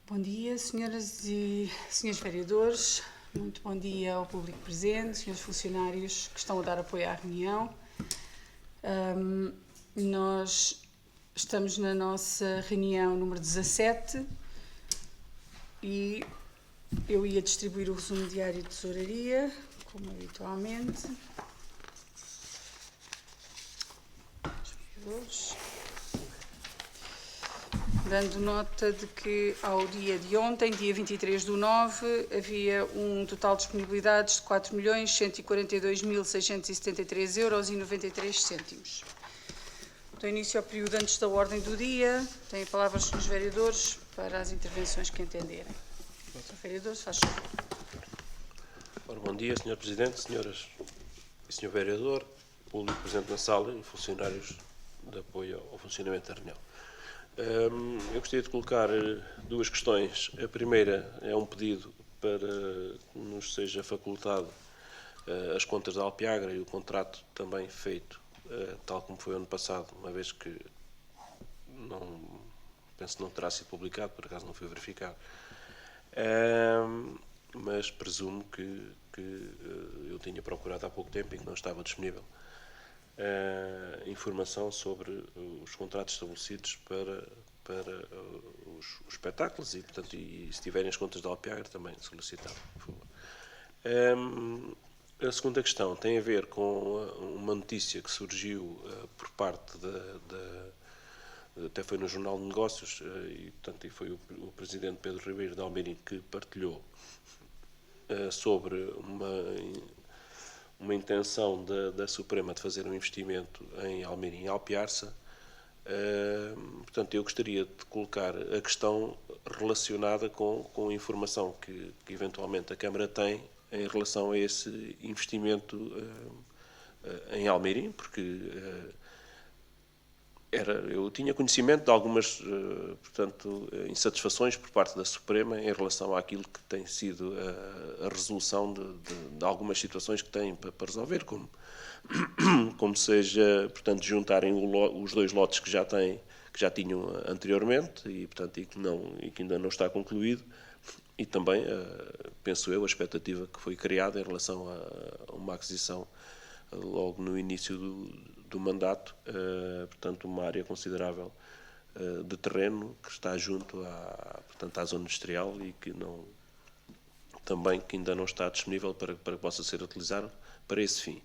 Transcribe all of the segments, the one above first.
Bom dia, senhoras e senhores vereadores. Muito bom dia ao público presente, senhores funcionários que estão a dar apoio à reunião. Nós estamos na nossa reunião número 17 e eu ia distribuir o resumo diário de tesouraria, como habitualmente. Dando nota de que ao dia de ontem, dia 23/9, havia um total de disponibilidades de 4.642.673,93 €. Dou início ao período antes da ordem do dia. Têm a palavra os senhores vereadores para as intervenções que entenderem. Senhor vereador, faz favor. Ora, bom dia, Sr. Presidente, senhoras e Sr. Vereador, público presente na sala e funcionários de apoio ao funcionamento da reunião. Eu gostaria de colocar duas questões. A primeira é um pedido para que nos seja facultado as contas da Alpiagra e o contrato também feito, tal como foi ano passado, uma vez que penso que não terá sido publicado, por acaso não foi verificado. Mas presumo que eu tinha procurado há pouco tempo e que não estava disponível informação sobre os contratos estabelecidos para os espetáculos e, portanto, se tiverem as contas da Alpiagra também solicitava, por favor. A segunda questão tem a ver com uma notícia que surgiu por parte até foi no Jornal de Negócios e, portanto, foi o Presidente Pedro Ribeiro de Almeirim que partilhou sobre uma intenção da Suprema de fazer um investimento em Almeirim e Alpiarça. Portanto, eu gostaria de colocar a questão relacionada com a informação que eventualmente a Câmara tem em relação a esse investimento em Almeirim, porque eu tinha conhecimento de algumas, portanto, insatisfações por parte da Suprema em relação àquilo que tem sido a resolução de algumas situações que têm para resolver, como seja, portanto, juntarem os dois lotes que já tinham anteriormente e, portanto, e que ainda não está concluído, e também, penso eu, a expectativa que foi criada em relação a uma aquisição logo no início do mandato, portanto, uma área considerável de terreno que está junto à zona industrial e que ainda não está disponível para que possa ser utilizado para esse fim.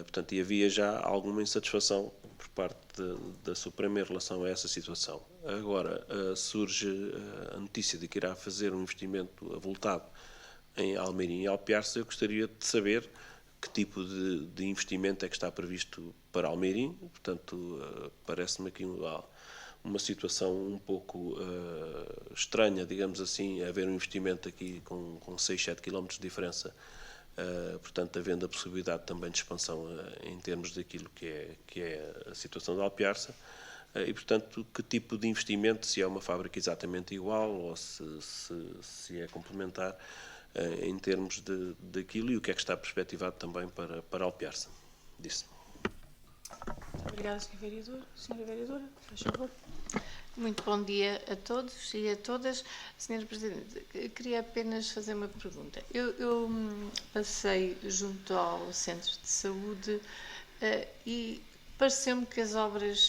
Portanto, e havia já alguma insatisfação por parte da Suprema em relação a essa situação. Agora, surge a notícia de que irá fazer um investimento avultado em Almeirim e Alpiarça. Eu gostaria de saber que tipo de investimento é que está previsto para Almeirim. Portanto, parece-me aqui uma situação um pouco estranha, digamos assim, haver um investimento aqui com 6, 7 km de diferença, portanto, havendo a possibilidade também de expansão em termos daquilo que é a situação da Alpiarça. E, portanto, que tipo de investimento, se é uma fábrica exatamente igual ou se é complementar, em termos daquilo e o que é que está perspectivado também para Alpiarça. Disse. Obrigada, Sr. Vereador. Senhora Vereadora, faz favor. Muito bom dia a todos e a todas. Sr. Presidente, queria apenas fazer uma pergunta. Eu passei junto ao Centro de Saúde e pareceu-me que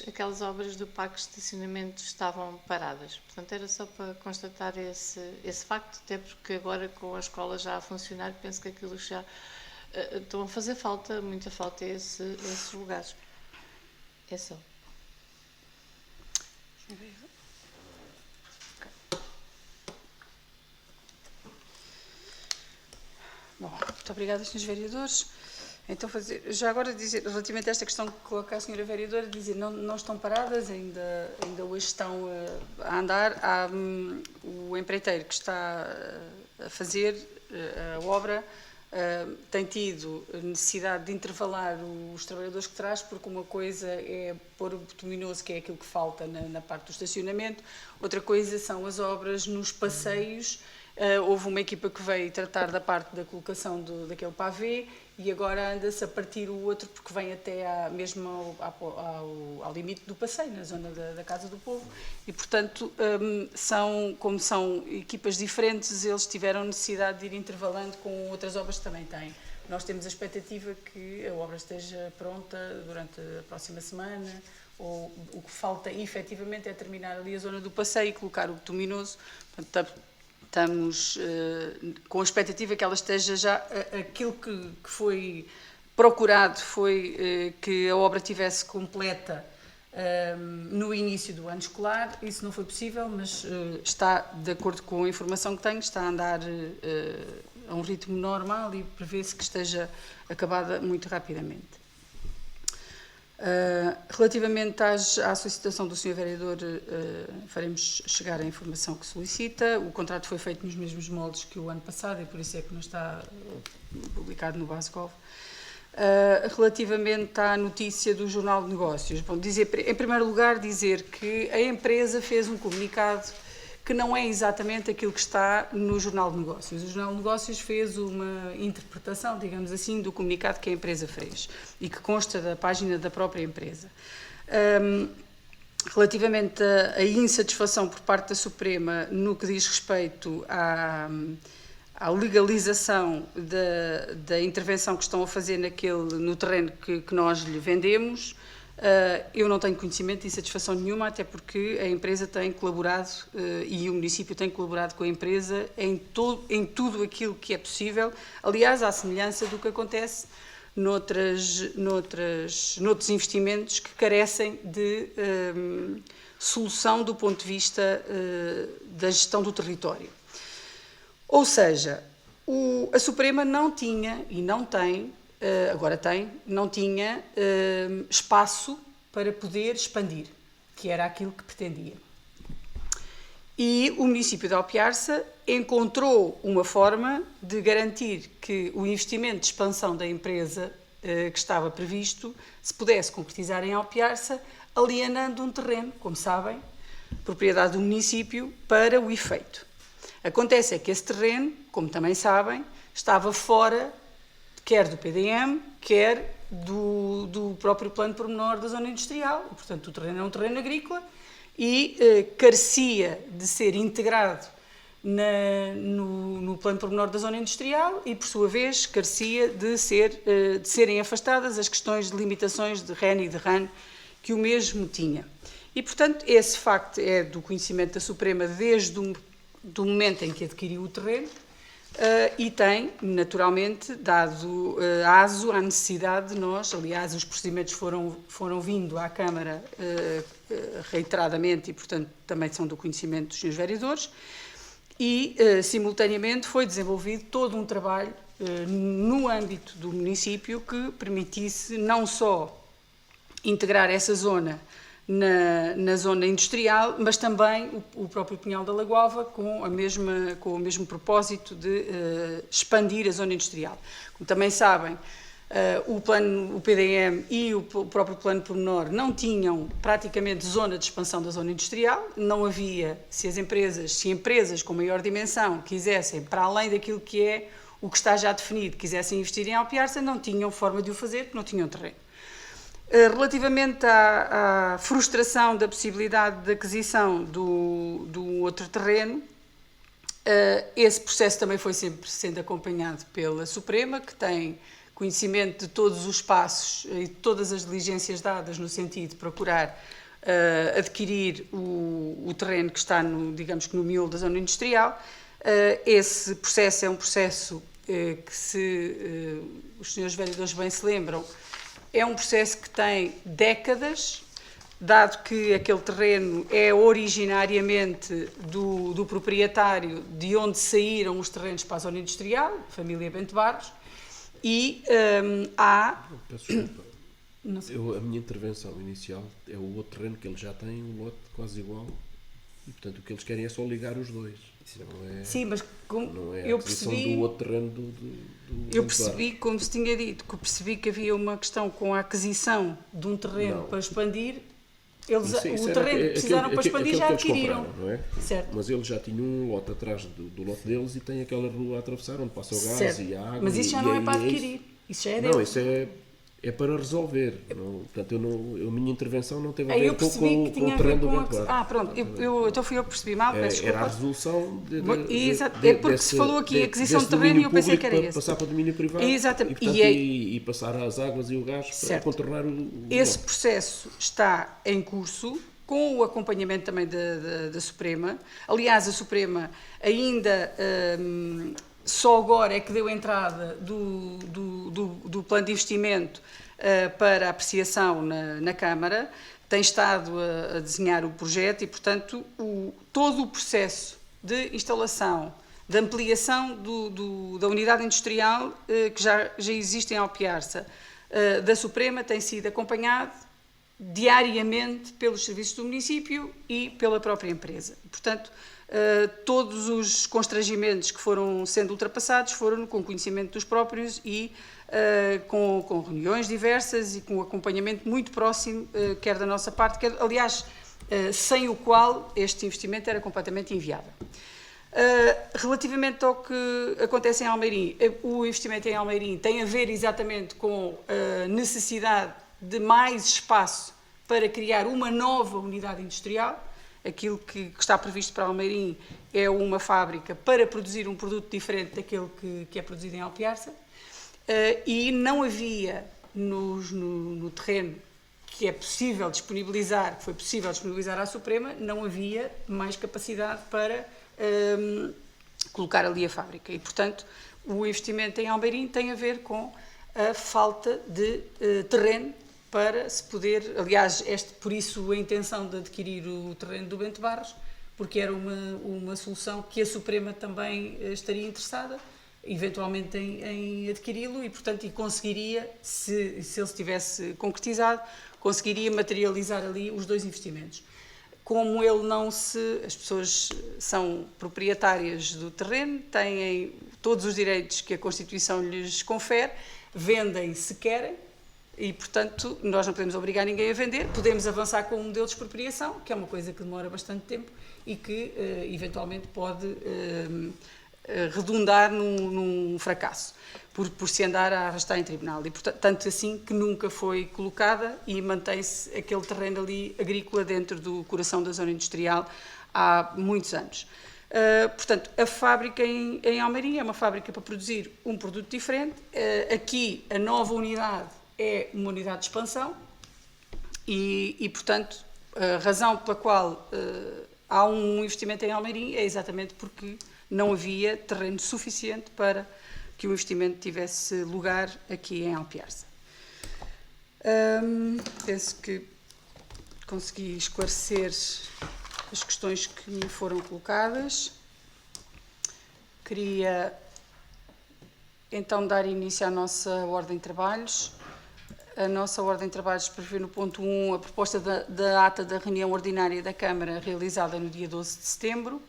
aquelas obras do parque de estacionamento estavam paradas. Portanto, era só para constatar esse facto, até porque agora com a escola já a funcionar, penso que aquilo já estão a fazer falta, muita falta a esses lugares. É só. Bom, muito obrigada, senhores vereadores. Então, já agora dizer, relativamente a esta questão que coloca a senhora vereadora, dizer, não estão paradas, ainda hoje estão a andar. Há o empreiteiro que está a fazer a obra, tem tido necessidade de intervalar os trabalhadores que traz, porque uma coisa é pôr o bituminoso, que é aquilo que falta na parte do estacionamento, outra coisa são as obras nos passeios, houve uma equipa que veio tratar da parte da colocação daquele pavê e agora anda-se a partir o outro porque vem até mesmo ao limite do passeio, na zona da Casa do Povo, e portanto como são equipas diferentes, eles tiveram necessidade de ir intervalando com outras obras que também têm. Nós temos a expectativa que a obra esteja pronta durante a próxima semana, ou o que falta efetivamente é terminar ali a zona do passeio e colocar o bituminoso. Portanto, estamos com a expectativa que ela esteja já, aquilo que foi procurado foi que a obra estivesse completa no início do ano escolar. Isso não foi possível, mas está, de acordo com a informação que tenho, está a andar a um ritmo normal e prevê-se que esteja acabada muito rapidamente. Relativamente à solicitação do Sr. Vereador, faremos chegar a informação que solicita. O contrato foi feito nos mesmos moldes que o ano passado e por isso é que não está publicado no Basgov. Relativamente à notícia do Jornal de Negócios, bom, em primeiro lugar dizer que a empresa fez um comunicado que não é exatamente aquilo que está no Jornal de Negócios. O Jornal de Negócios fez uma interpretação, digamos assim, do comunicado que a empresa fez e que consta da página da própria empresa. Relativamente à insatisfação por parte da Suprema no que diz respeito à legalização da intervenção que estão a fazer no terreno que nós lhe vendemos, eu não tenho conhecimento de insatisfação nenhuma, até porque a empresa tem colaborado e o município tem colaborado com a empresa em tudo aquilo que é possível, aliás, à semelhança do que acontece noutros investimentos que carecem de solução do ponto de vista da gestão do território. Ou seja, a Suprema não tinha e não tem, agora não tinha espaço para poder expandir, que era aquilo que pretendia. E o município de Alpiarça encontrou uma forma de garantir que o investimento de expansão da empresa que estava previsto se pudesse concretizar em Alpiarça, alienando um terreno, como sabem, propriedade do município, para o efeito. Acontece é que esse terreno, como também sabem, estava fora quer do PDM, quer do próprio plano pormenor da zona industrial. Portanto, o terreno é um terreno agrícola e carecia de ser integrado no plano pormenor da zona industrial e, por sua vez, carecia de serem afastadas as questões de limitações de REN e de RAN que o mesmo tinha. E, portanto, esse facto é do conhecimento da Suprema desde do momento em que adquiriu o terreno, e tem, naturalmente, dado aso à necessidade de nós, aliás, os procedimentos foram vindo à Câmara reiteradamente e, portanto, também são do conhecimento dos senhores vereadores, e, simultaneamente, foi desenvolvido todo um trabalho no âmbito do município que permitisse não só integrar essa zona na zona industrial, mas também o próprio Pinhal da Lagoa com o mesmo propósito de expandir a zona industrial. Como também sabem, o PDM e o próprio plano pormenor não tinham praticamente zona de expansão da zona industrial, não havia, se empresas com maior dimensão quisessem, para além daquilo que é o que está já definido, quisessem investir em Alpiarça, não tinham forma de o fazer, porque não tinham terreno. Relativamente à frustração da possibilidade de aquisição do outro terreno, esse processo também foi sempre sendo acompanhado pela Suprema, que tem conhecimento de todos os passos e de todas as diligências dadas no sentido de procurar adquirir o terreno que está, digamos que no miolo da zona industrial. Esse processo é um processo que, se os senhores vereadores bem se lembram, é um processo que tem décadas, dado que aquele terreno é originariamente do proprietário de onde saíram os terrenos para a zona industrial, a família Bento Barros, e há... Peço desculpa. A minha intervenção inicial é o outro terreno que eles já têm, um lote quase igual, e portanto o que eles querem é só ligar os dois. Isso não é, sim, mas não é a eu aquisição percebi... do outro terreno Eu percebi, como se tinha dito, que havia uma questão com a aquisição de um terreno para expandir. Eles, Isso o era terreno que precisaram para expandir já aquele que eles adquiriram. compraram, não é? Certo. Mas eles já tinham um lote atrás do lote deles e tem aquela rua a atravessar onde passa o gás Certo. e a água. Mas isso já não é para adquirir. Isso já é Não, deles. isso é para resolver. Não, portanto, a minha intervenção não teve a Eu ver percebi que com tinha o a ver terreno do com Bento Barros. pronto. Então fui eu que percebi mal, peço Era a desculpa. resolução Exato. É porque se falou aqui aquisição de terreno e eu pensei que era para esse. passar para o domínio privado Exatamente. e passar as águas e o gás para Certo. contornar o Esse lote. processo está em curso, com o acompanhamento também da Suprema. Aliás, a Suprema ainda só agora é que deu entrada do plano de investimento para apreciação na Câmara. Tem estado a desenhar o projeto e, portanto, todo o processo de instalação, de ampliação da unidade industrial que já existe em Alpiarça, da Suprema, tem sido acompanhado diariamente pelos serviços do município e pela própria empresa. Portanto, todos os constrangimentos que foram sendo ultrapassados foram com conhecimento dos próprios e com reuniões diversas e com um acompanhamento muito próximo, quer da nossa parte, quer, aliás, sem o qual este investimento era completamente inviável. Relativamente ao que acontece em Almeirim, o investimento em Almeirim tem a ver exatamente com a necessidade de mais espaço para criar uma nova unidade industrial. Aquilo que está previsto para Almeirim é uma fábrica para produzir um produto diferente daquele que é produzido em Alpiarça, e não havia no terreno que é possível disponibilizar, que foi possível disponibilizar à Suprema, não havia mais capacidade para colocar ali a fábrica. E, portanto, o investimento em Almeirim tem a ver com a falta de terreno para se poder, aliás, por isso a intenção de adquirir o terreno do Bento Barros, porque era uma solução que a Suprema também estaria interessada, eventualmente em adquiri-lo e, portanto, conseguiria, se ele estivesse concretizado, conseguiria materializar ali os dois investimentos. Como ele as pessoas são proprietárias do terreno, têm todos os direitos que a Constituição lhes confere, vendem se querem, e, portanto, nós não podemos obrigar ninguém a vender, podemos avançar com um modelo de expropriação, que é uma coisa que demora bastante tempo e que, eventualmente, pode redundar num fracasso, por se andar a arrastar em tribunal. E, portanto, tanto assim que nunca foi colocada e mantém-se aquele terreno ali agrícola dentro do coração da zona industrial há muitos anos. Portanto, a fábrica em Almeirim é uma fábrica para produzir um produto diferente. Aqui, a nova unidade é uma unidade de expansão e, portanto, a razão pela qual há um investimento em Almeirim é exatamente porque não havia terreno suficiente para que o investimento tivesse lugar aqui em Alpiarça. Penso que consegui esclarecer as questões que me foram colocadas. Queria então dar início à nossa ordem de trabalhos. A nossa ordem de trabalhos prevê no ponto 1 a proposta da ata da reunião ordinária da Câmara realizada no dia 12 de setembro.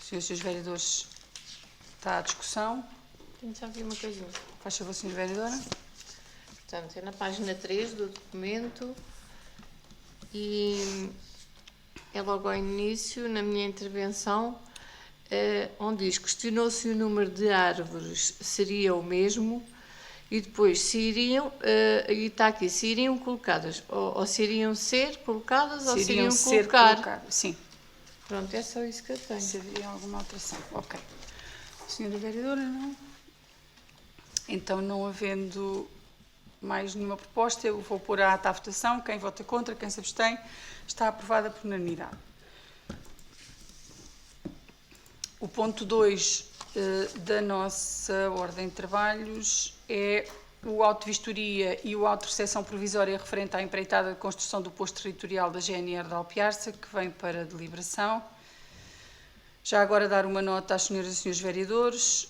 Senhores e Srs. Vereadores, está à discussão. Tenho só aqui uma coisinha. Faz favor, Sra. Vereadora. Portanto, é na página 3 do documento e é logo ao início, na minha intervenção, onde diz: questionou-se o número de árvores seria o mesmo e depois se iriam, e está aqui, se iriam colocadas, ou se iriam ser colocadas ou se iriam colocar. Sim. Pronto, é só isso que eu tenho. Se haveria alguma alteração. Ok. Senhora Vereadora, não? Então, não havendo mais nenhuma proposta, eu vou pôr a ata à votação. Quem vota contra, quem se abstém, está aprovada por unanimidade. O ponto 2 da nossa ordem de trabalhos é o auto de vistoria e o auto de recepção provisória referente à empreitada de construção do posto territorial da GNR de Alpiarça, que vem para deliberação. Já agora dar uma nota às senhoras e senhores vereadores.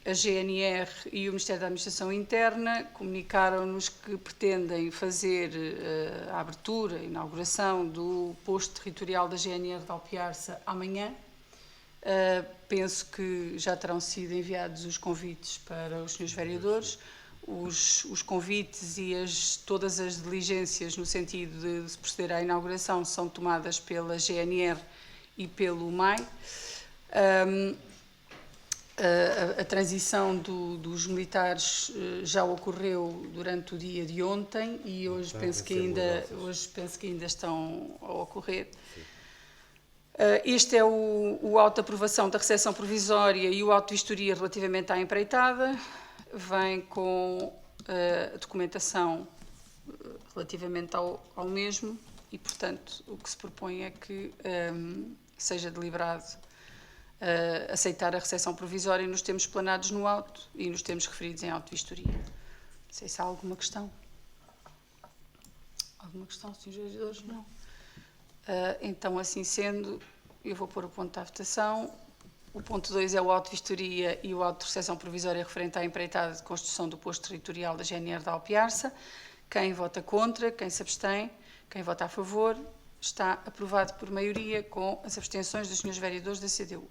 A GNR e o Ministério da Administração Interna comunicaram-nos que pretendem fazer a abertura, a inauguração do posto territorial da GNR de Alpiarça amanhã. Penso que já terão sido enviados os convites para os senhores vereadores. os convites e todas as diligências no sentido de se proceder à inauguração são tomadas pela GNR e pelo MAI. A transição dos militares já ocorreu durante o dia de ontem e hoje penso que ainda estão a ocorrer. Este é o auto de aprovação da recepção provisória e o auto de vistoria relativamente à empreitada. Vem com a documentação relativamente ao mesmo e, portanto, o que se propõe é que seja deliberado aceitar a recepção provisória nos termos planados no auto e nos termos referidos em auto de vistoria. Não sei se há alguma questão. Alguma questão, Srs. Vereadores? Não. Então, assim sendo, eu vou pôr o ponto da votação. O ponto 2 é o auto de vistoria e o auto de recepção provisória referente à empreitada de construção do posto territorial da GNR de Alpiarça. Quem vota contra, quem se abstém, quem vota a favor, está aprovado por maioria com as abstenções dos Srs. Vereadores da CDU.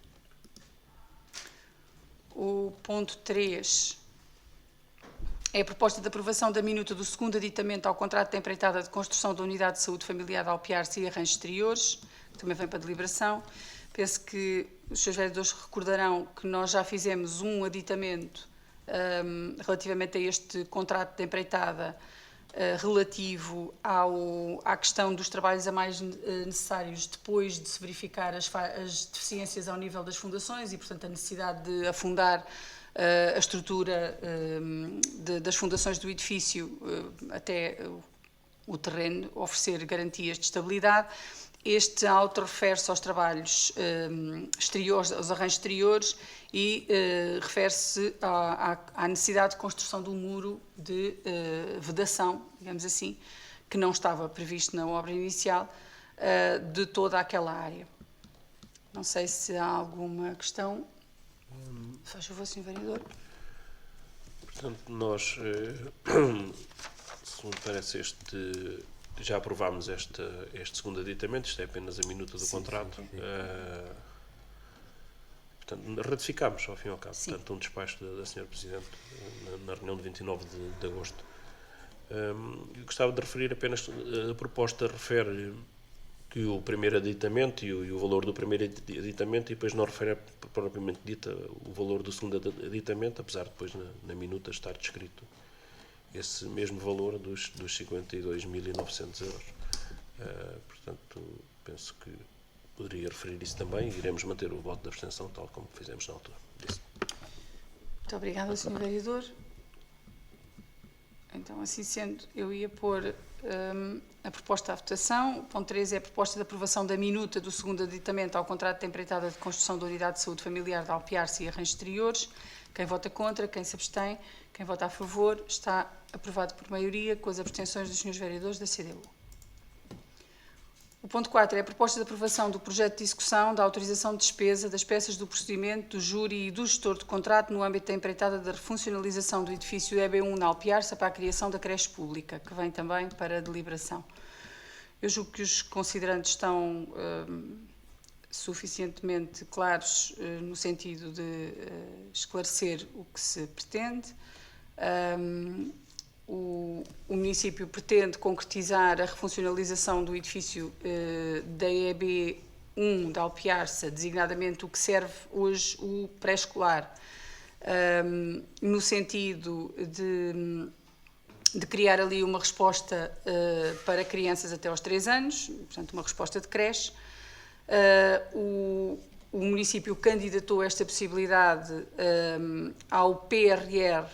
O ponto 3 é a proposta de aprovação da minuta do segundo aditamento ao contrato de empreitada de construção da Unidade de Saúde Familiar de Alpiarça e Arranjos Exteriores, que também vem para deliberação. Penso que os Srs. Vereadores recordarão que nós já fizemos um aditamento relativamente a este contrato de empreitada relativo à questão dos trabalhos a mais necessários depois de se verificar as deficiências ao nível das fundações e, portanto, a necessidade de afundar a estrutura das fundações do edifício até o terreno, oferecer garantias de estabilidade. Este auto refere-se aos trabalhos exteriores, aos arranjos exteriores e refere-se à necessidade de construção de um muro de vedação, digamos assim, que não estava previsto na obra inicial, de toda aquela área. Não sei se há alguma questão. Faz favor, Sr. Vereador. Portanto, nós, se me parece, já aprovámos este segundo aditamento, isto é apenas a minuta do contrato. Portanto, ratificámos, ao fim e ao cabo, portanto, um despacho da Sra. Presidente na reunião de 29 de agosto. Eu gostava de referir apenas, a proposta refere que o primeiro aditamento e o valor do primeiro aditamento e depois não refere propriamente dita o valor do segundo aditamento, apesar de depois na minuta estar descrito esse mesmo valor dos 52.900 euros. Portanto, penso que poderia referir isso também e iremos manter o voto de abstenção tal como fizemos na altura. Muito obrigada, Sr. Vereador. Então, assim sendo, eu ia pôr a proposta à votação. O ponto 3 é a proposta de aprovação da minuta do segundo aditamento ao contrato de empreitada de construção da Unidade de Saúde Familiar de Alpiarça e Arranjos Exteriores. Quem vota contra, quem se abstém, quem vota a favor, está aprovado por maioria com as abstenções dos Srs. Vereadores da CDU. O ponto 4 é a proposta de aprovação do projeto de execução da autorização de despesa das peças do procedimento, do júri e do gestor de contrato no âmbito da empreitada da refuncionalização do edifício EB1 na Alpiarça para a criação da creche pública, que vem também para a deliberação. Eu julgo que os considerantes estão suficientemente claros no sentido de esclarecer o que se pretende. O município pretende concretizar a refuncionalização do edifício da EB1 da Alpiarça, designadamente o que serve hoje o pré-escolar, no sentido de criar ali uma resposta para crianças até aos 3 anos, portanto uma resposta de creche. O município candidatou esta possibilidade ao PRR,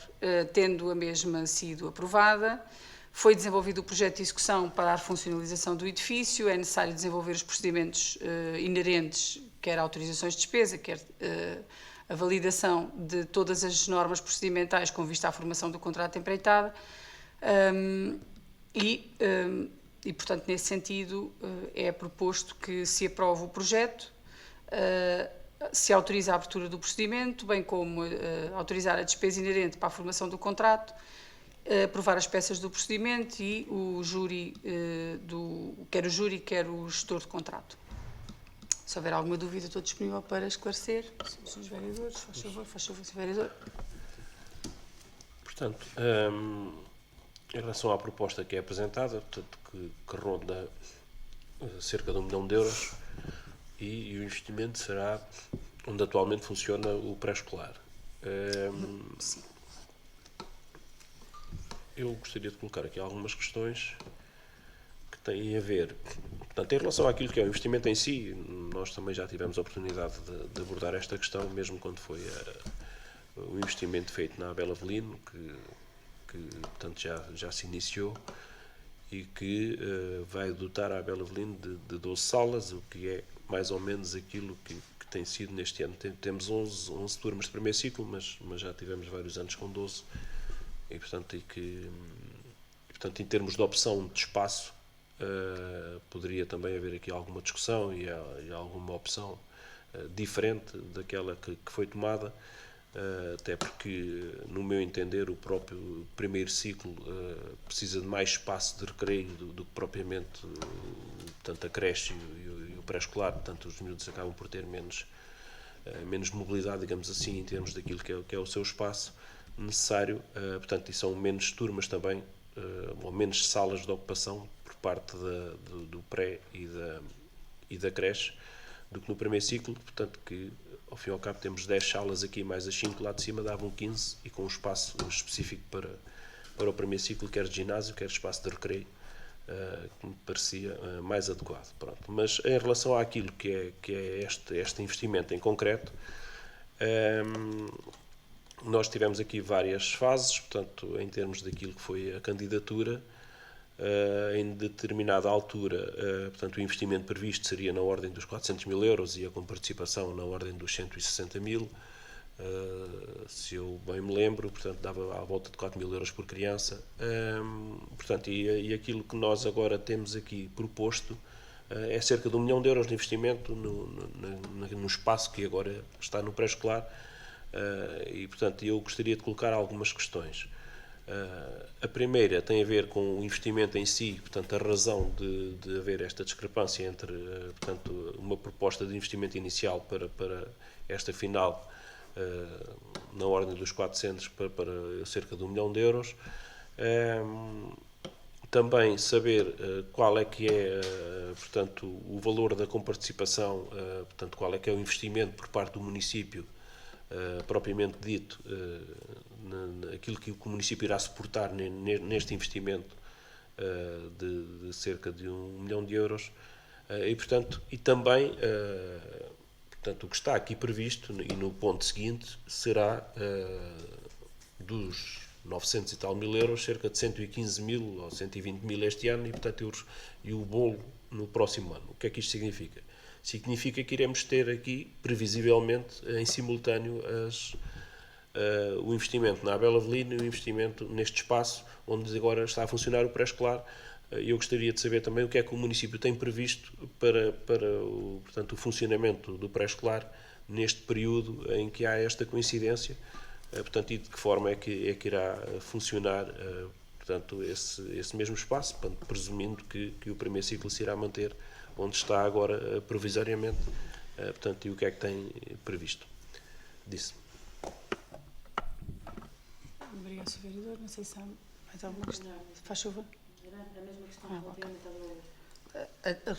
tendo a mesma sido aprovada. Foi desenvolvido o projeto de execução para a refuncionalização do edifício. É necessário desenvolver os procedimentos inerentes, quer autorizações de despesa, quer a validação de todas as normas procedimentais com vista à formação do contrato de empreitada. E, portanto, nesse sentido, é proposto que se aprove o projeto, se autoriza a abertura do procedimento, bem como autorizar a despesa inerente para a formação do contrato, aprovar as peças do procedimento e o júri, quer o júri, quer o gestor de contrato. Se houver alguma dúvida, estou disponível para esclarecer. Srs. Vereadores, faz favor, Sr. Vereador. Portanto, em relação à proposta que é apresentada, portanto, que ronda cerca de 1 milhão de euros, e o investimento será onde atualmente funciona o pré-escolar. Eu gostaria de colocar aqui algumas questões que têm a ver, portanto, em relação àquilo que é o investimento em si. Nós também já tivemos a oportunidade de abordar esta questão, mesmo quando foi o investimento feito na Abel Avelino, que portanto, já se iniciou, e que vai dotar a Abel Avelino de 12 salas, o que é mais ou menos aquilo que tem sido neste ano. Temos 11 turmas de primeiro ciclo, mas já tivemos vários anos com 12, e portanto, em termos de opção de espaço, poderia também haver aqui alguma discussão e alguma opção diferente daquela que foi tomada, até porque, no meu entender, o próprio primeiro ciclo precisa de mais espaço de recreio do que propriamente portanto, a creche e o pré-escolar. Portanto, os miúdos acabam por ter menos mobilidade, digamos assim, em termos daquilo que é o seu espaço necessário. Portanto, e são menos turmas também, ou menos salas de ocupação por parte do pré e da creche do que no primeiro ciclo. Portanto, que ao fim e ao cabo temos 10 salas aqui, mais as 5 lá de cima, davam 15, e com um espaço específico para o primeiro ciclo, quer de ginásio, quer de espaço de recreio, que me parecia mais adequado. Pronto. Mas em relação àquilo que é este investimento em concreto, nós tivemos aqui várias fases. Portanto, em termos daquilo que foi a candidatura, em determinada altura, portanto, o investimento previsto seria na ordem dos 400 mil euros e a com participação na ordem dos 160 mil, se eu bem me lembro, portanto, dava à volta de 4 mil euros por criança. Portanto, e aquilo que nós agora temos aqui proposto é cerca de 1 milhão de euros de investimento no espaço que agora está no pré-escolar, e, portanto, eu gostaria de colocar algumas questões. A primeira tem a ver com o investimento em si, portanto, a razão de haver esta discrepância entre, portanto, uma proposta de investimento inicial para esta final na ordem dos 400 para cerca de 1 milhão de euros. Também saber qual é que é, portanto, o valor da comparticipação, portanto, qual é que é o investimento por parte do município, propriamente dito, aquilo que o município irá suportar neste investimento de cerca de 1 milhão de euros, e, portanto, e também, portanto, o que está aqui previsto, e no ponto seguinte, será dos 900 e tal mil euros, cerca de 115 mil ou 120 mil este ano, e, portanto, e o bolo no próximo ano. O que é que isto significa? Significa que iremos ter aqui, previsivelmente, em simultâneo, o investimento na Abel Avelino e o investimento neste espaço onde agora está a funcionar o pré-escolar. Eu gostaria de saber também o que é que o município tem previsto para portanto, o funcionamento do pré-escolar neste período em que há esta coincidência, portanto, e de que forma é que irá funcionar, portanto, esse mesmo espaço, portanto, presumindo que o primeiro ciclo se irá manter onde está agora provisoriamente, portanto, e o que é que tem previsto. Disse. Obrigado, Sr. Vereador. Não sei se há mais alguma questão. Faz favor. Era a mesma questão relativamente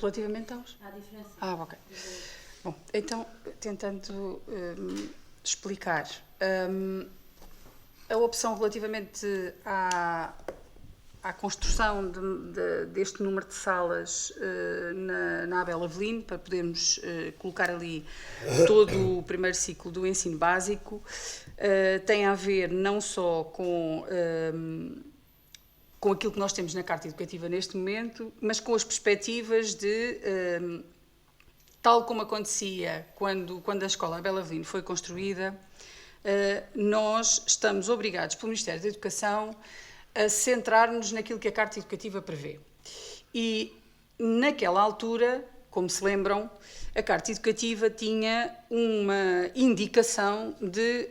Relativamente aos? à diferença. Ok. Bom, então, tentando explicar, a opção relativamente à construção deste número de salas na Abel Avelino, para podermos colocar ali todo o primeiro ciclo do ensino básico, tem a ver não só com aquilo que nós temos na Carta Educativa neste momento, mas com as perspectivas de, tal como acontecia quando a Escola Abel Avelino foi construída, nós estamos obrigados pelo Ministério da Educação a centrar-nos naquilo que a Carta Educativa prevê. E, naquela altura, como se lembram, a Carta Educativa tinha uma indicação de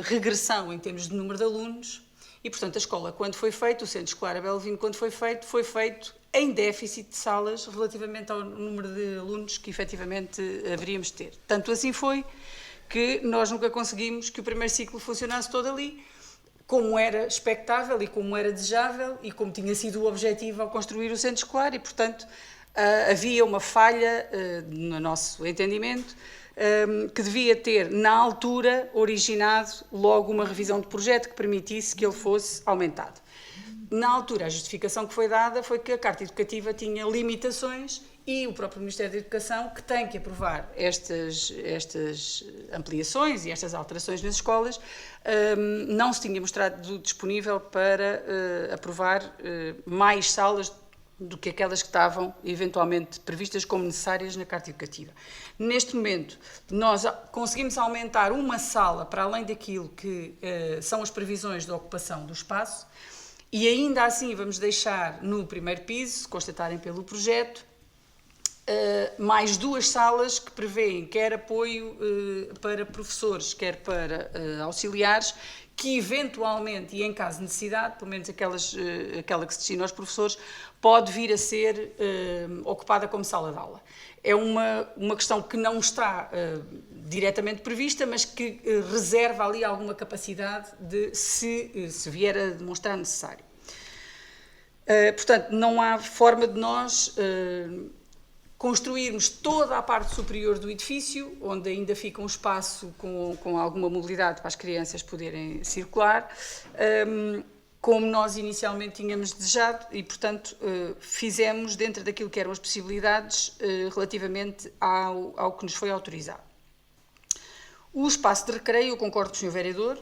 regressão em termos de número de alunos e, portanto, a escola, quando foi feita, o Centro Escolar Abel Avelino, quando foi feito em déficit de salas relativamente ao número de alunos que, efetivamente, haveríamos de ter. Tanto assim foi que nós nunca conseguimos que o primeiro ciclo funcionasse todo ali, como era expectável e como era desejável e como tinha sido o objetivo ao construir o centro escolar e, portanto, havia uma falha, no nosso entendimento, que devia ter, na altura, originado logo uma revisão de projeto que permitisse que ele fosse aumentado. Na altura, a justificação que foi dada foi que a Carta Educativa tinha limitações e o próprio Ministério da Educação, que tem que aprovar estas ampliações e estas alterações nas escolas, não se tinha mostrado disponível para aprovar mais salas do que aquelas que estavam eventualmente previstas como necessárias na Carta Educativa. Neste momento, nós conseguimos aumentar uma sala para além daquilo que são as previsões de ocupação do espaço e ainda assim vamos deixar no primeiro piso, se constatarem pelo projeto, mais 2 salas que prevêem quer apoio para professores, quer para auxiliares, que eventualmente, e em caso de necessidade, pelo menos aquela que se destina aos professores, pode vir a ser ocupada como sala de aula. É uma questão que não está diretamente prevista, mas que reserva ali alguma capacidade de se vier a demonstrar necessário. Portanto, não há forma de nós construirmos toda a parte superior do edifício, onde ainda fica um espaço com alguma mobilidade para as crianças poderem circular, como nós inicialmente tínhamos desejado e, portanto, fizemos dentro daquilo que eram as possibilidades relativamente ao que nos foi autorizado. O espaço de recreio, eu concordo com o Sr. Vereador,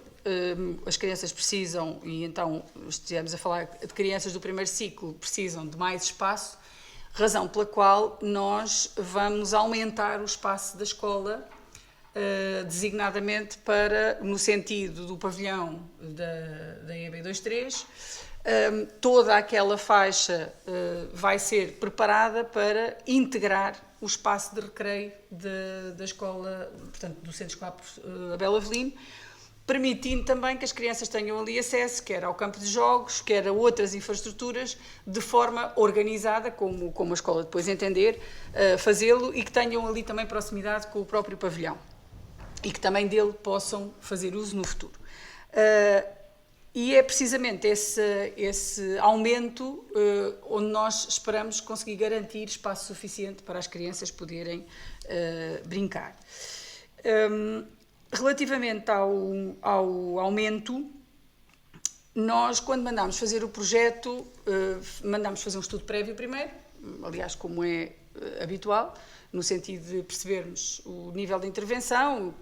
as crianças precisam, e então estivemos a falar de crianças do primeiro ciclo, precisam de mais espaço, razão pela qual nós vamos aumentar o espaço da escola, designadamente no sentido do pavilhão da EB23, toda aquela faixa vai ser preparada para integrar o espaço de recreio da escola, portanto, do Centro Escolar Abel Avelino, permitindo também que as crianças tenham ali acesso, quer ao campo de jogos, quer a outras infraestruturas, de forma organizada, como a escola depois entender, fazê-lo, e que tenham ali também proximidade com o próprio pavilhão, e que também dele possam fazer uso no futuro. E é precisamente esse aumento onde nós esperamos conseguir garantir espaço suficiente para as crianças poderem brincar. Relativamente ao aumento, nós, quando mandámos fazer o projeto, mandámos fazer um estudo prévio primeiro, aliás, como é habitual, no sentido de percebermos o nível de intervenção,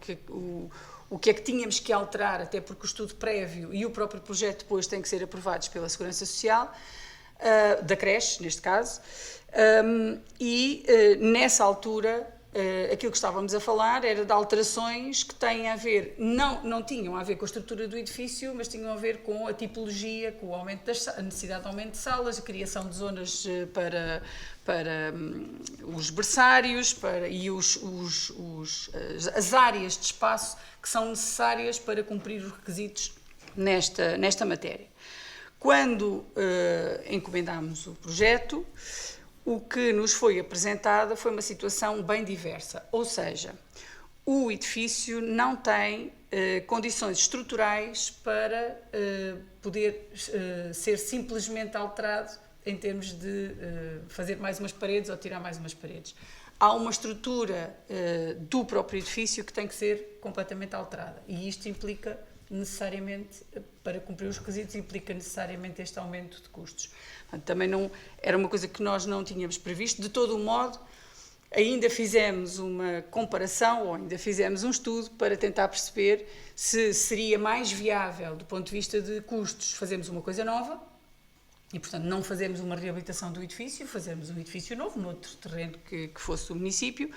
o que é que tínhamos que alterar, até porque o estudo prévio e o próprio projeto depois têm que ser aprovados pela Segurança Social, da creche, neste caso, e nessa altura aquilo que estávamos a falar era de alterações que têm a ver, não tinham a ver com a estrutura do edifício, mas tinham a ver com a tipologia, com o aumento a necessidade de aumento de salas, a criação de zonas para os berçários e as áreas de espaço que são necessárias para cumprir os requisitos nesta matéria. Quando encomendámos o projeto, o que nos foi apresentado foi uma situação bem diversa, ou seja, o edifício não tem condições estruturais para poder ser simplesmente alterado em termos de fazer mais umas paredes ou tirar mais umas paredes. Há uma estrutura do próprio edifício que tem que ser completamente alterada e isto implica necessariamente, para cumprir os requisitos, implica necessariamente este aumento de custos. Também não era uma coisa que nós não tínhamos previsto. De todo o modo, ainda fizemos uma comparação ou ainda fizemos um estudo para tentar perceber se seria mais viável, do ponto de vista de custos, fazermos uma coisa nova e, portanto, não fazermos uma reabilitação do edifício, fazermos um edifício novo, noutro terreno que fosse o município,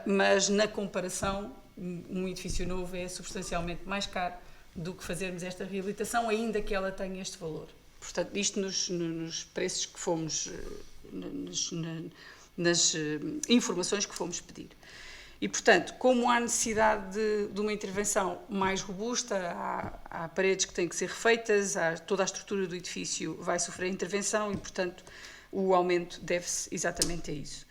mas na comparação, um edifício novo é substancialmente mais caro do que fazermos esta reabilitação, ainda que ela tenha este valor. Portanto, isto nos preços que fomos, nas informações que fomos pedir. E, portanto, como há necessidade de uma intervenção mais robusta, há paredes que têm que ser refeitas, toda a estrutura do edifício vai sofrer intervenção e, portanto, o aumento deve-se exatamente a isso.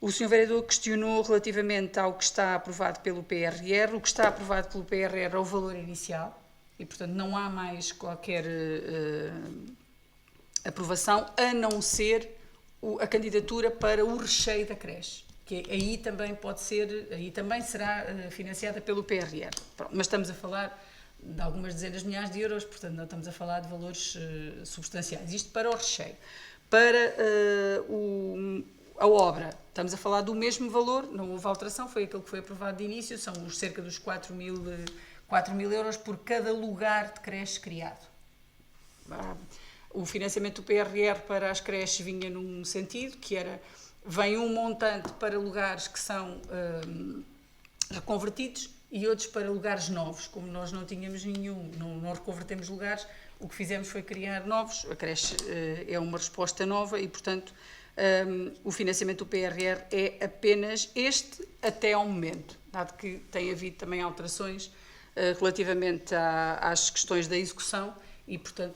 O Sr. Vereador questionou relativamente ao que está aprovado pelo PRR. O que está aprovado pelo PRR é o valor inicial, e, portanto, não há mais qualquer aprovação, a não ser a candidatura para o recheio da creche, que aí também pode ser, aí também será financiada pelo PRR. Pronto, mas estamos a falar de algumas dezenas de milhares de euros, portanto não estamos a falar de valores substanciais. Isto para o recheio. Para a obra, estamos a falar do mesmo valor, não houve alteração, foi aquele que foi aprovado de início, são os cerca dos 4 mil euros por cada lugar de creche criado. O financiamento do PRR para as creches vinha num sentido, que era, vem um montante para lugares que são reconvertidos e outros para lugares novos. Como nós não tínhamos nenhum, não reconvertemos lugares, o que fizemos foi criar novos. A creche é uma resposta nova e, portanto, o financiamento do PRR é apenas este até ao momento, dado que tem havido também alterações relativamente às questões da execução e, portanto,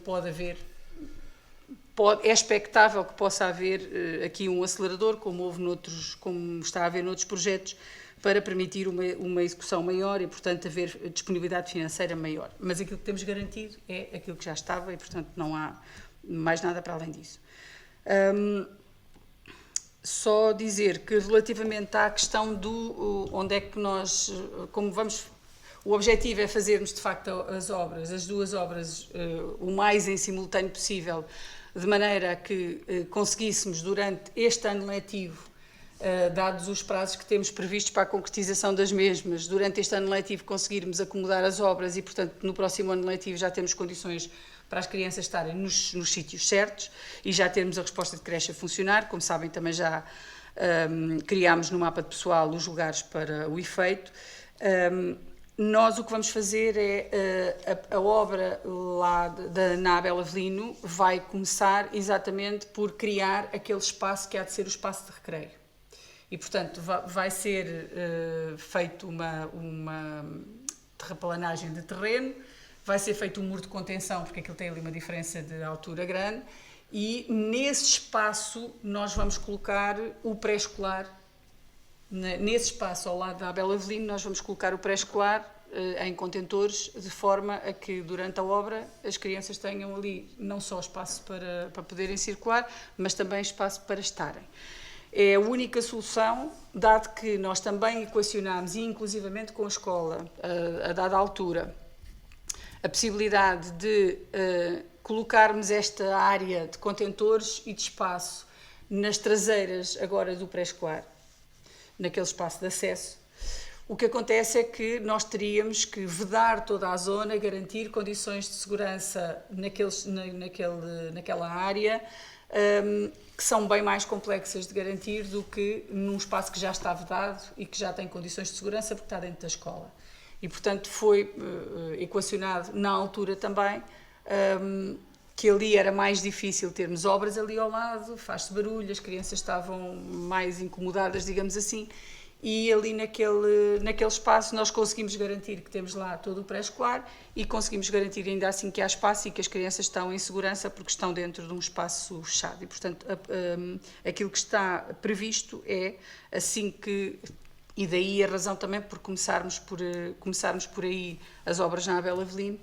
é expectável que possa haver aqui um acelerador, como está a haver noutros projetos, para permitir uma execução maior e, portanto, haver disponibilidade financeira maior. Mas aquilo que temos garantido é aquilo que já estava e, portanto, não há mais nada para além disso. Só dizer que, relativamente à questão do onde é que nós, como vamos... O objetivo é fazermos, de facto, as duas obras, o mais em simultâneo possível, de maneira a que conseguíssemos, durante este ano letivo, dados os prazos que temos previstos para a concretização das mesmas, durante este ano letivo conseguirmos acomodar as obras e, portanto, no próximo ano letivo já temos condições para as crianças estarem nos sítios certos e já termos a resposta de creche a funcionar. Como sabem, também já criámos no mapa de pessoal os lugares para o efeito. Nós o que vamos fazer é, a obra lá na Abel Avelino vai começar exatamente por criar aquele espaço que há de ser o espaço de recreio. E, portanto, vai ser feito uma terraplanagem de terreno, vai ser feito um muro de contenção, porque aquilo tem ali uma diferença de altura grande, e nesse espaço nós vamos colocar o pré-escolar. Nesse espaço, ao lado da Abel Avelino, nós vamos colocar o pré-escolar em contentores, de forma a que, durante a obra, as crianças tenham ali não só espaço para poderem circular, mas também espaço para estarem. É a única solução, dado que nós também equacionámos, e inclusivamente com a escola, a dada altura, a possibilidade de colocarmos esta área de contentores e de espaço nas traseiras agora do pré-escolar, naquele espaço de acesso. O que acontece é que nós teríamos que vedar toda a zona, garantir condições de segurança naquela área, que são bem mais complexas de garantir do que num espaço que já está vedado e que já tem condições de segurança porque está dentro da escola. E, portanto, foi equacionado na altura também que ali era mais difícil termos obras ali ao lado, faz-se barulho, as crianças estavam mais incomodadas, digamos assim, e ali naquele espaço nós conseguimos garantir que temos lá todo o pré-escolar e conseguimos garantir ainda assim que há espaço e que as crianças estão em segurança porque estão dentro de um espaço fechado. E, portanto, aquilo que está previsto é assim que... E daí a razão também por começarmos por aí as obras na Abel Avelino,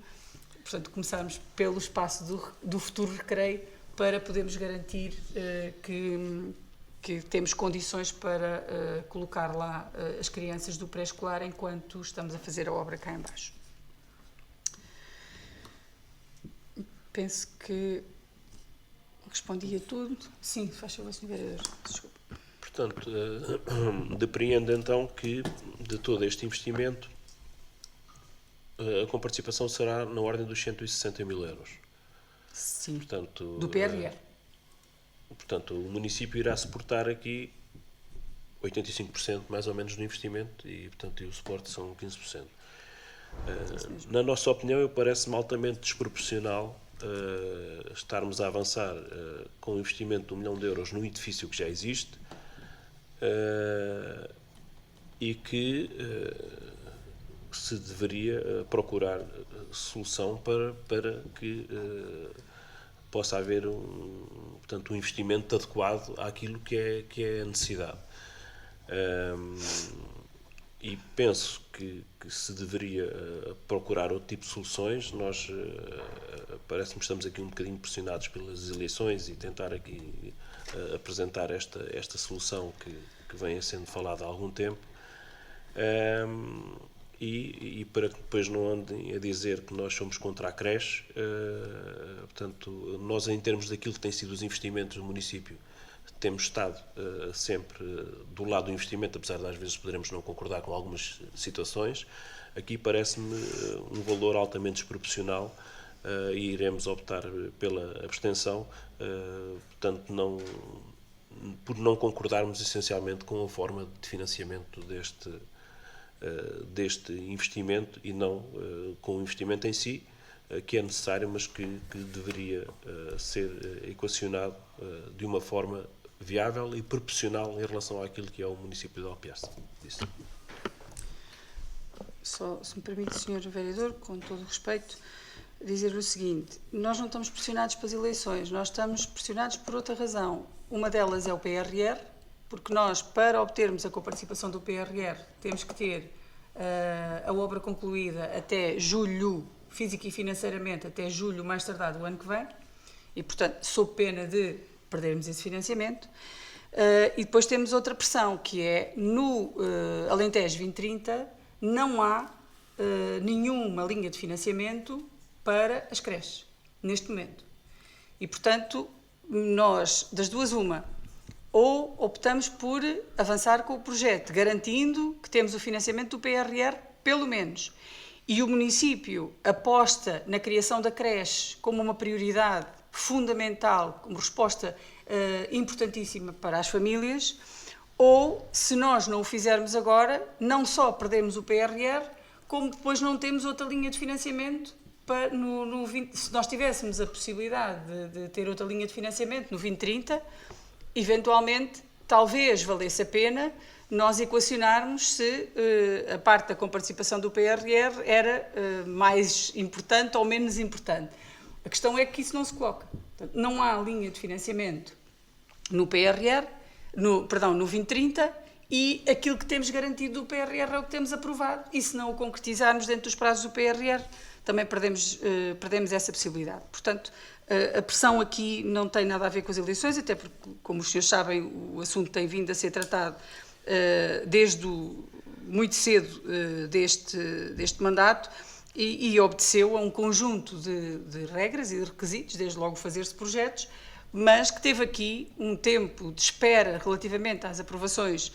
portanto, começarmos pelo espaço do futuro recreio para podermos garantir que temos condições para colocar lá as crianças do pré-escolar enquanto estamos a fazer a obra cá em baixo. Penso que respondi a tudo. Sim, faz favor, Sr. Vereador. Desculpe. Portanto, depreendo então que de todo este investimento a comparticipação será na ordem dos 160 mil euros. Sim, portanto, do PRR. Portanto, o município irá suportar aqui 85% mais ou menos do investimento e, portanto, o suporte são 15%. Na nossa opinião, parece-me altamente desproporcional estarmos a avançar com um investimento de 1 milhão de euros num edifício que já existe e que se deveria procurar solução para que possa haver portanto, um investimento adequado àquilo que é a necessidade. e penso que se deveria procurar outro tipo de soluções. Nós parece-me que estamos aqui um bocadinho pressionados pelas eleições e tentar aqui apresentar esta solução que vem sendo falada há algum tempo, e para que depois não andem a dizer que nós somos contra a creche. Portanto, nós, em termos daquilo que têm sido os investimentos do município, temos estado sempre do lado do investimento, apesar de às vezes poderemos não concordar com algumas situações. Aqui parece-me um valor altamente desproporcional, e iremos optar pela abstenção, portanto, por não concordarmos essencialmente com a forma de financiamento deste investimento e não com o investimento em si, que é necessário, mas que deveria ser equacionado de uma forma viável e proporcional em relação àquilo que é o município de Alpiarce. Só, se me permite, Sr. Vereador, com todo o respeito, dizer-lhe o seguinte: nós não estamos pressionados pelas eleições, nós estamos pressionados por outra razão. Uma delas é o PRR, porque nós, para obtermos a coparticipação do PRR, temos que ter a obra concluída até julho, física e financeiramente, até julho, mais tardar do ano que vem, e, portanto, sob pena de perdermos esse financiamento. E depois temos outra pressão, que é, no Alentejo 2030, não há nenhuma linha de financiamento para as creches, neste momento. E, portanto, nós, das duas, uma, ou optamos por avançar com o projeto, garantindo que temos o financiamento do PRR, pelo menos, e o município aposta na criação da creche como uma prioridade fundamental, como resposta importantíssima para as famílias, ou, se nós não o fizermos agora, não só perdemos o PRR, como depois não temos outra linha de financiamento. Se nós tivéssemos a possibilidade de ter outra linha de financiamento no 2030, eventualmente, talvez valesse a pena nós equacionarmos se a parte da comparticipação do PRR era mais importante ou menos importante. A questão é que isso não se coloca. Portanto, não há linha de financiamento no PRR, no 2030, e aquilo que temos garantido do PRR é o que temos aprovado, e se não o concretizarmos dentro dos prazos do PRR, também perdemos essa possibilidade. Portanto, a pressão aqui não tem nada a ver com as eleições, até porque, como os senhores sabem, o assunto tem vindo a ser tratado desde muito cedo deste mandato, e obedeceu a um conjunto de regras e de requisitos, desde logo fazer-se projetos, mas que teve aqui um tempo de espera relativamente às aprovações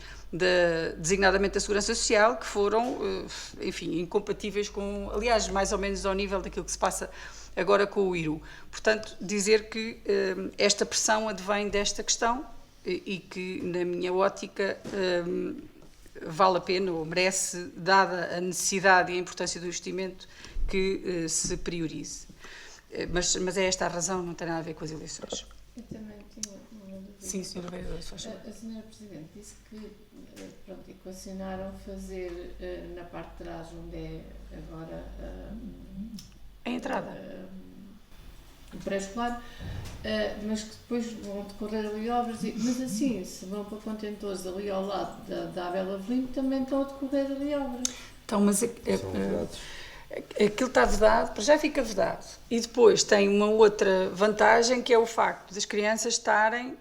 designadamente da Segurança Social, que foram, enfim, incompatíveis com, aliás, mais ou menos ao nível daquilo que se passa agora com o IRU. Portanto, dizer que esta pressão advém desta questão e que, na minha ótica, vale a pena ou merece, dada a necessidade e a importância do investimento, que se priorize. Mas é esta a razão, não tem nada a ver com as eleições. Eu também tinha uma dúvida. Sim, Sra. Vereadora, se faz favor. A Sra. Presidente disse que, pronto, equacionaram fazer na parte de trás, onde é agora A entrada. o pré-escolar, mas que depois vão decorrer ali obras, mas assim, se vão para contentores ali ao lado da Abel Avelino, também estão a decorrer ali obras. Então, mas aquilo está vedado, já fica vedado. E depois tem uma outra vantagem, que é o facto das crianças estarem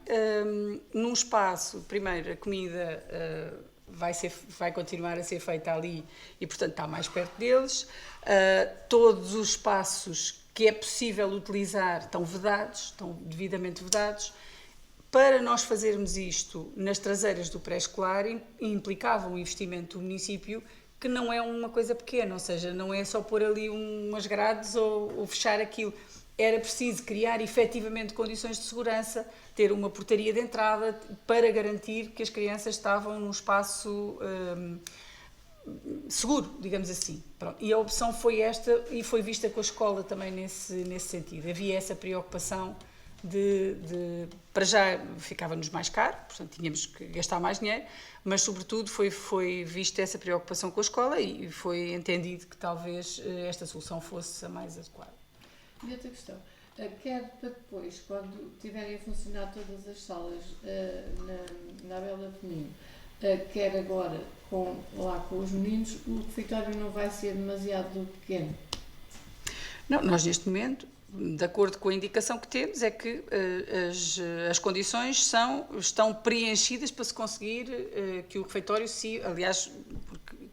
num espaço. Primeiro, a comida vai continuar a ser feita ali e, portanto, está mais perto deles. Todos os espaços que é possível utilizar estão vedados, estão devidamente vedados. Para nós fazermos isto nas traseiras do pré-escolar, implicava um investimento do município que não é uma coisa pequena, ou seja, não é só pôr ali umas grades ou fechar aquilo. Era preciso criar efetivamente condições de segurança, ter uma portaria de entrada para garantir que as crianças estavam num espaço seguro, digamos assim. Pronto. E a opção foi esta, e foi vista com a escola também nesse sentido. Havia essa preocupação para já ficava-nos mais caro, portanto tínhamos que gastar mais dinheiro, mas sobretudo foi vista essa preocupação com a escola e foi entendido que talvez esta solução fosse a mais adequada. E outra questão, quer para depois, quando tiverem a funcionar todas as salas na Abel Avelino, quer agora lá com os meninos, o refeitório não vai ser demasiado pequeno. Não, nós neste momento, de acordo com a indicação que temos, é que as condições estão preenchidas para se conseguir que o refeitório, aliás,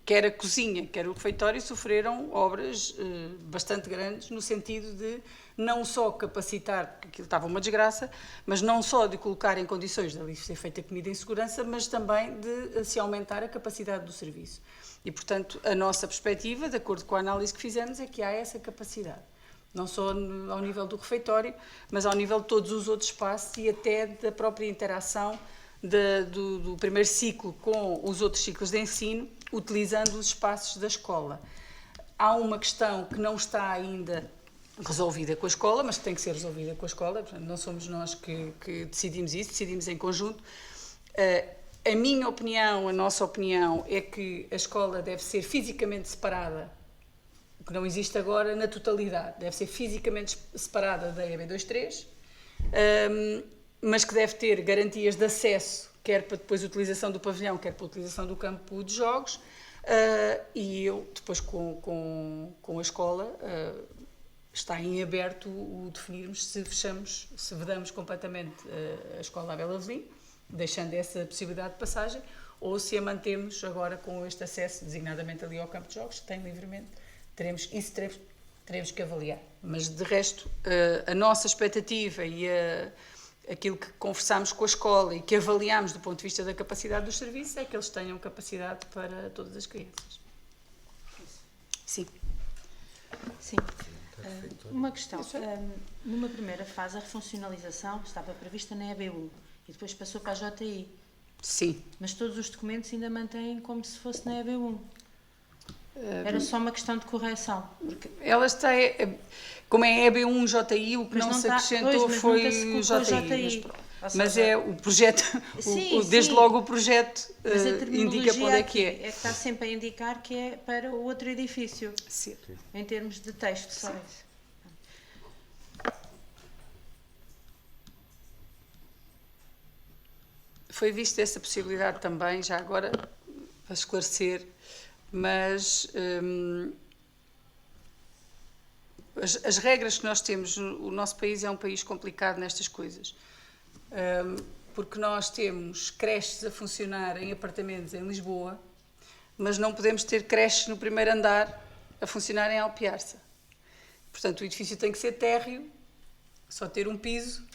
quer a cozinha, quer o refeitório, sofreram obras bastante grandes no sentido de não só capacitar, porque aquilo estava uma desgraça, mas não só de colocar em condições de ali ser feita comida em segurança, mas também de se aumentar a capacidade do serviço. E, portanto, a nossa perspectiva, de acordo com a análise que fizemos, é que há essa capacidade. Não só ao nível do refeitório, mas ao nível de todos os outros espaços e até da própria interação do primeiro ciclo com os outros ciclos de ensino, utilizando os espaços da escola. Há uma questão que não está ainda resolvida com a escola, mas que tem que ser resolvida com a escola, portanto, não somos nós que decidimos isso, decidimos em conjunto. A minha opinião, a nossa opinião, é que a escola deve ser fisicamente separada, o que não existe agora na totalidade, deve ser fisicamente separada da EB23, mas que deve ter garantias de acesso, quer para depois a utilização do pavilhão, quer para a utilização do campo de jogos, e eu, depois com a escola, está em aberto o definirmos se vedamos completamente a escola Abel Avelim, deixando essa possibilidade de passagem, ou se a mantemos agora com este acesso, designadamente ali ao campo de jogos, que tem livremente, teremos que avaliar. Mas, de resto, a nossa expectativa e aquilo que conversámos com a escola e que avaliámos do ponto de vista da capacidade dos serviços é que eles tenham capacidade para todas as crianças. Sim. Sim. Uma questão. Numa primeira fase, a refuncionalização estava prevista na EB1 e depois passou para a JI. Sim. Mas todos os documentos ainda mantêm como se fosse na EB1. Era só uma questão de correção. Porque ela está, como é EB1 JI, o que não se acrescentou foi o JI. Mas é o projeto, desde logo o projeto indica para onde é que é. É que está sempre a indicar que é para o outro edifício. Sim. Em termos de texto, só isso. Foi vista essa possibilidade também, já agora, para esclarecer, mas as regras que nós temos, o nosso país é um país complicado nestas coisas, porque nós temos creches a funcionar em apartamentos em Lisboa, mas não podemos ter creches no primeiro andar a funcionar em Alpiarça. Portanto, o edifício tem que ser térreo, só ter um piso,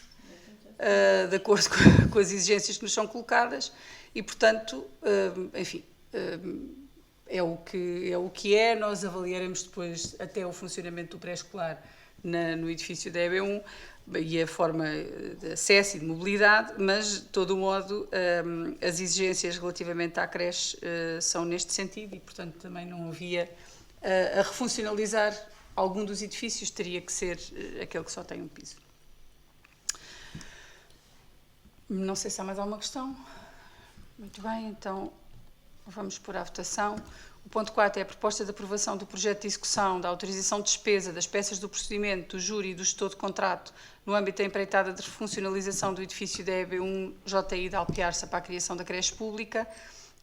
de acordo com as exigências que nos são colocadas, e, portanto, enfim, é o que é. Nós avaliaremos depois até o funcionamento do pré-escolar no edifício da EB1 e a forma de acesso e de mobilidade, mas, de todo o modo, as exigências relativamente à creche são neste sentido e, portanto, também não havia a refuncionalizar algum dos edifícios, teria que ser aquele que só tem um piso. Não sei se há mais alguma questão. Muito bem, então vamos pôr à votação. O ponto 4 é a proposta de aprovação do projeto de execução da autorização de despesa das peças do procedimento, do júri e do gestor de contrato no âmbito da empreitada de refuncionalização do edifício da EB1 JI de Alpiarça para a criação da creche pública.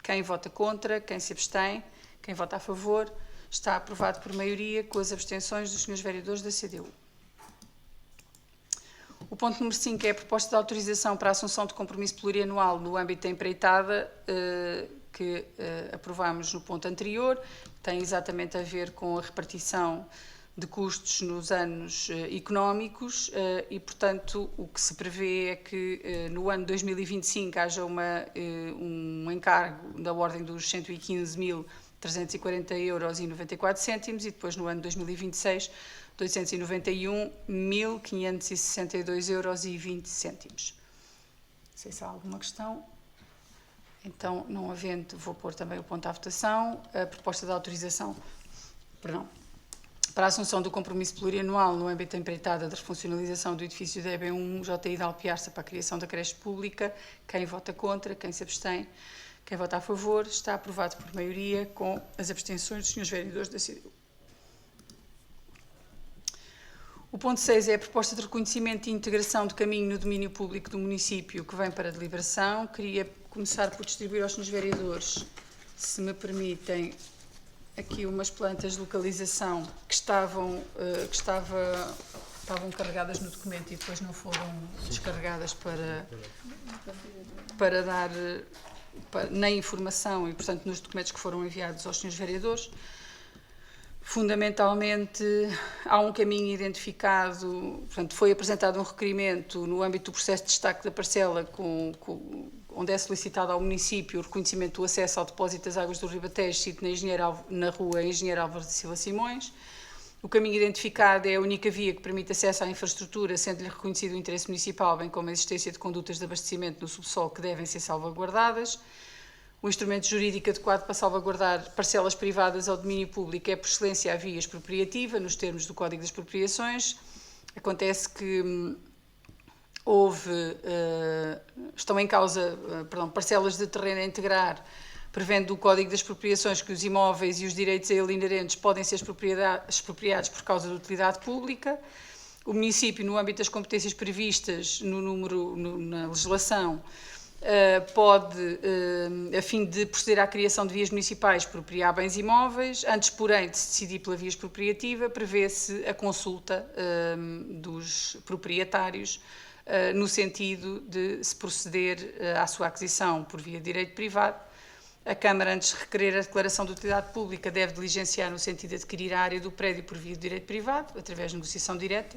Quem vota contra? Quem se abstém? Quem vota a favor? Está aprovado por maioria com as abstenções dos senhores vereadores da CDU. O ponto número 5 é a proposta de autorização para a assunção de compromisso plurianual no âmbito da empreitada que aprovámos no ponto anterior, tem exatamente a ver com a repartição de custos nos anos económicos e, portanto, o que se prevê é que no ano 2025 haja um encargo da ordem dos 115.340,94 € e depois no ano 2026 291.562,20 €. Não sei se há alguma questão. Então, não havendo, vou pôr também o ponto à votação. A proposta de autorização, para a assunção do compromisso plurianual no âmbito da empreitada de refuncionalização do edifício da EB1 JI de Alpiarça para a criação da creche pública. Quem vota contra? Quem se abstém? Quem vota a favor? Está aprovado por maioria com as abstenções dos senhores vereadores da CDU. O ponto 6 é a proposta de reconhecimento e integração de caminho no domínio público do município que vem para deliberação. Queria começar por distribuir aos senhores vereadores, se me permitem, aqui umas plantas de localização que estavam carregadas no documento e depois não foram descarregadas para dar na informação e, portanto, nos documentos que foram enviados aos senhores vereadores. Fundamentalmente, há um caminho identificado, portanto, foi apresentado um requerimento no âmbito do processo de destaque da parcela, onde é solicitado ao município o reconhecimento do acesso ao depósito das águas do Ribatejo, sito na rua Engenheiro Álvares da Silva Simões. O caminho identificado é a única via que permite acesso à infraestrutura, sendo-lhe reconhecido o interesse municipal, bem como a existência de condutas de abastecimento no subsolo que devem ser salvaguardadas. O instrumento jurídico adequado para salvaguardar parcelas privadas ao domínio público é, por excelência, a via expropriativa, nos termos do Código das Expropriações. Acontece que estão em causa parcelas de terreno a integrar, prevendo o Código das Expropriações que os imóveis e os direitos a ele inerentes podem ser expropriados por causa de utilidade pública. O município, no âmbito das competências previstas na legislação, pode, a fim de proceder à criação de vias municipais, expropriar bens imóveis. Antes, porém, de se decidir pela via expropriativa, prevê-se a consulta dos proprietários no sentido de se proceder à sua aquisição por via de direito privado. A Câmara, antes de requerer a declaração de utilidade pública, deve diligenciar no sentido de adquirir a área do prédio por via de direito privado, através de negociação direta,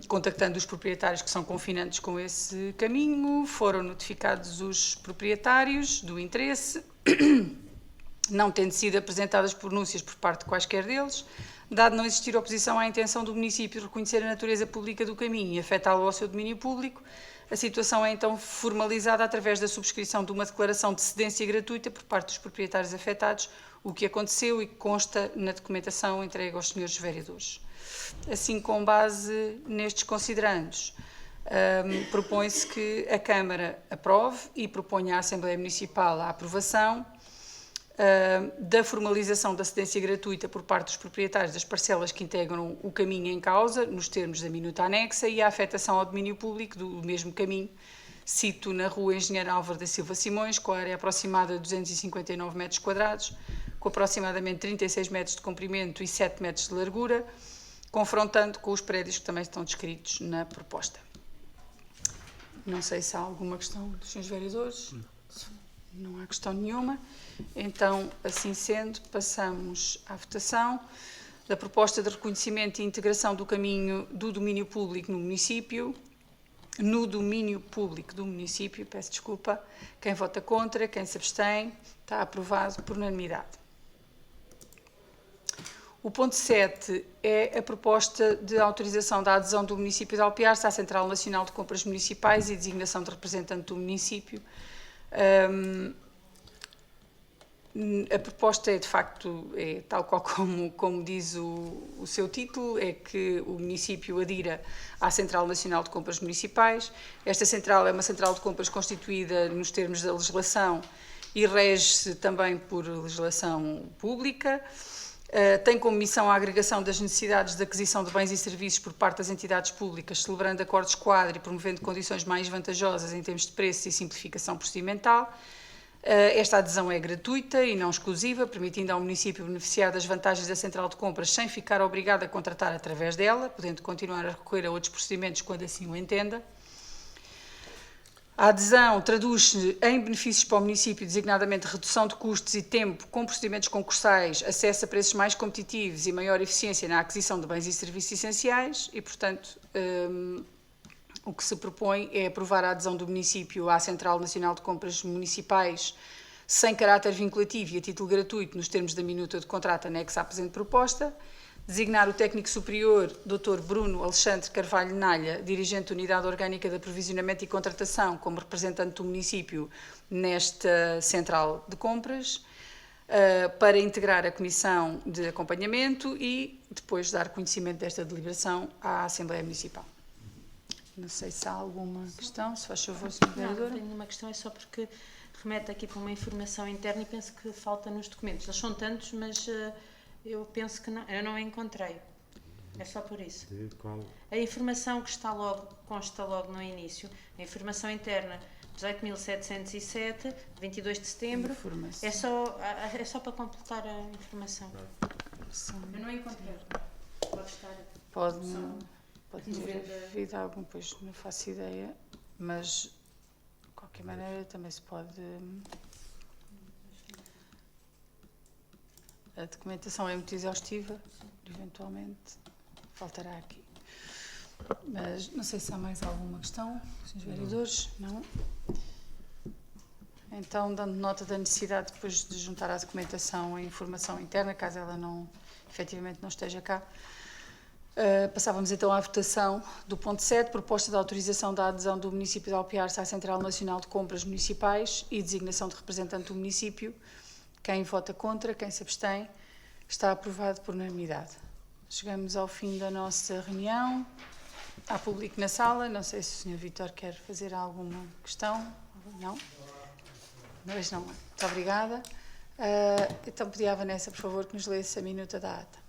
contactando os proprietários que são confinantes com esse caminho. Foram notificados os proprietários do interesse, não tendo sido apresentadas pronúncias por parte de quaisquer deles, dado não existir oposição à intenção do município de reconhecer a natureza pública do caminho e afetá-lo ao seu domínio público. A situação é então formalizada através da subscrição de uma declaração de cedência gratuita por parte dos proprietários afetados, o que aconteceu e que consta na documentação entregue aos senhores vereadores. Assim, com base nestes considerandos, propõe-se que a Câmara aprove e proponha à Assembleia Municipal a aprovação da formalização da cedência gratuita por parte dos proprietários das parcelas que integram o caminho em causa, nos termos da minuta anexa, e a afetação ao domínio público do mesmo caminho, sito na rua Engenheiro Álvares da Silva Simões, com a área aproximada de 259 metros quadrados, com aproximadamente 36 metros de comprimento e 7 metros de largura, confrontando com os prédios que também estão descritos na proposta. Não sei se há alguma questão dos senhores vereadores. Não há questão nenhuma. Então, assim sendo, passamos à votação da proposta de reconhecimento e integração do caminho do domínio público no município. No domínio público do município, peço desculpa. Quem vota contra, quem se abstém, está aprovado por unanimidade. O ponto 7 é a proposta de autorização da adesão do município de Alpiarce à Central Nacional de Compras Municipais e designação de representante do município. A proposta é, de facto, tal qual como diz o seu título, é que o município adira à Central Nacional de Compras Municipais. Esta central é uma central de compras constituída nos termos da legislação e rege-se também por legislação pública. Tem como missão a agregação das necessidades de aquisição de bens e serviços por parte das entidades públicas, celebrando acordos quadro e promovendo condições mais vantajosas em termos de preço e simplificação procedimental. Esta adesão é gratuita e não exclusiva, permitindo ao município beneficiar das vantagens da central de compras sem ficar obrigado a contratar através dela, podendo continuar a recorrer a outros procedimentos quando assim o entenda. A adesão traduz-se em benefícios para o município, designadamente redução de custos e tempo com procedimentos concursais, acesso a preços mais competitivos e maior eficiência na aquisição de bens e serviços essenciais e, portanto, o que se propõe é aprovar a adesão do município à Central Nacional de Compras Municipais sem caráter vinculativo e a título gratuito nos termos da minuta de contrato anexa à presente proposta, designar o técnico superior Dr. Bruno Alexandre Carvalho Nalha, dirigente da Unidade Orgânica de Aprovisionamento e Contratação, como representante do município nesta central de compras, para integrar a comissão de acompanhamento e depois dar conhecimento desta deliberação à Assembleia Municipal. Não sei se há alguma questão, se faz favor, Sr. Vereador. Não tenho nenhuma questão, é só porque remete aqui para uma informação interna e penso que falta nos documentos. Eles são tantos, mas eu penso que não, eu não a encontrei. É só por isso. A informação que consta logo no início, a informação interna 18.707, 22 de setembro. Informação. É só para completar a informação. Eu não encontrei. Pode estar. Pode ter havido algum, pois não faço ideia, mas de qualquer maneira também se pode. A documentação é muito exaustiva, eventualmente faltará aqui. Mas não sei se há mais alguma questão, senhores vereadores, não? Então, dando nota da necessidade depois de juntar à documentação a informação interna, caso ela não, efetivamente não esteja cá, passávamos então à votação do ponto 7, proposta de autorização da adesão do município de Alpiarce à Central Nacional de Compras Municipais e designação de representante do município. Quem vota contra, quem se abstém, está aprovado por unanimidade. Chegamos ao fim da nossa reunião. Há público na sala, não sei se o Sr. Vítor quer fazer alguma questão. Não? Não. Muito obrigada. Então pedi à Vanessa, por favor, que nos lesse a minuta da ata.